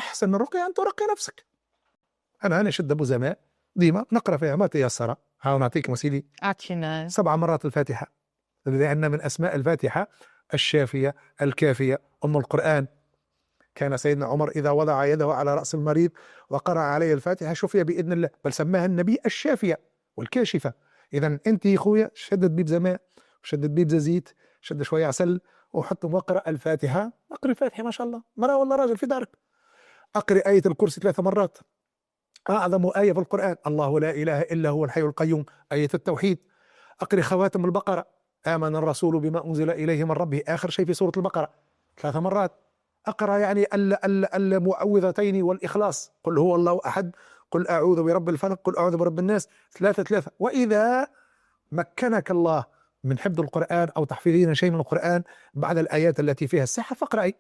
أحسن الرقية أن ترقي نفسك. أنا نشد أبو زماء ديما نقرأ فيها ما تيسر. هاو نعطيكم سيدي أعطينا 7 مرات الفاتحة، لأن من أسماء الفاتحة الشافية الكافية أم القرآن. كان سيدنا عمر إذا وضع يده على رأس المريض وقرأ عليه الفاتحة شفي بإذن الله، بل سماها النبي الشافية والكاشفة. إذا أنت يا خويا شدد بيب زماء وشدد بيب زيت، شد شوية عسل وحط واقرأ الفاتحة. أقرأ الفاتحة ما شاء الله، مرأة ولا راجل في دارك. أقرأ آية الكرسي 3 مرات، أعظم آية في القرآن، الله لا إله إلا هو الحي القيوم، آية التوحيد. أقرأ خواتم البقرة، آمن الرسول بما أنزل إليه من ربه، آخر شيء في سورة البقرة 3 مرات. أقرأ يعني المعوذتين والإخلاص، قل هو الله أحد، قل أعوذ برب الفلق، قل أعوذ برب الناس، 3. وإذا مكنك الله من حفظ القرآن أو تحفيظين شيء من القرآن بعد الآيات التي فيها السحر فاقرأي،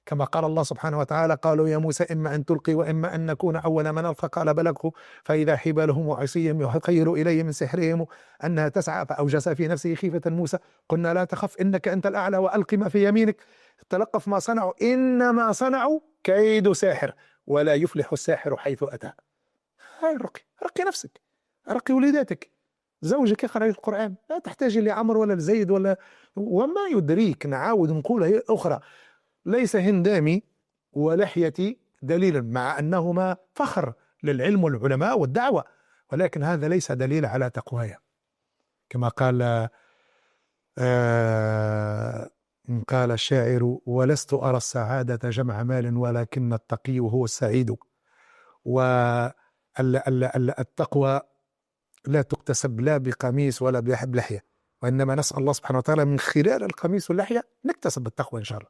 كما قال الله سبحانه وتعالى قالوا يا موسى إما أن تلقي وإما أن نكون أول من ألقى قال بل ألقوا فإذا حبالهم وعصيهم يخيل إلي من سحرهم أنها تسعى فأوجس في نفسه خيفة موسى قلنا لا تخف إنك أنت الأعلى وألق ما في يمينك تلقف ما صنعوا إنما صنعوا كيد ساحر ولا يفلح الساحر حيث أتى. هاي الرقي، رقي نفسك، رقي وليداتك، زوجك يقرأ القرآن، لا تحتاج لعمر ولا لزيد ولا وما يدريك. نعاود نقولها أخرى، ليس هندامي ولحيتي دليلا، مع أنهما فخر للعلم والعلماء والدعوة، ولكن هذا ليس دليل على تقواي. كما قال الشاعر ولست أرى السعادة جمع مال ولكن التقي هو السعيد. والتقوى لا تكتسب لا بقميص ولا بلحية، وإنما نسأل الله سبحانه وتعالى من خلال القميص واللحية نكتسب التقوى إن شاء الله.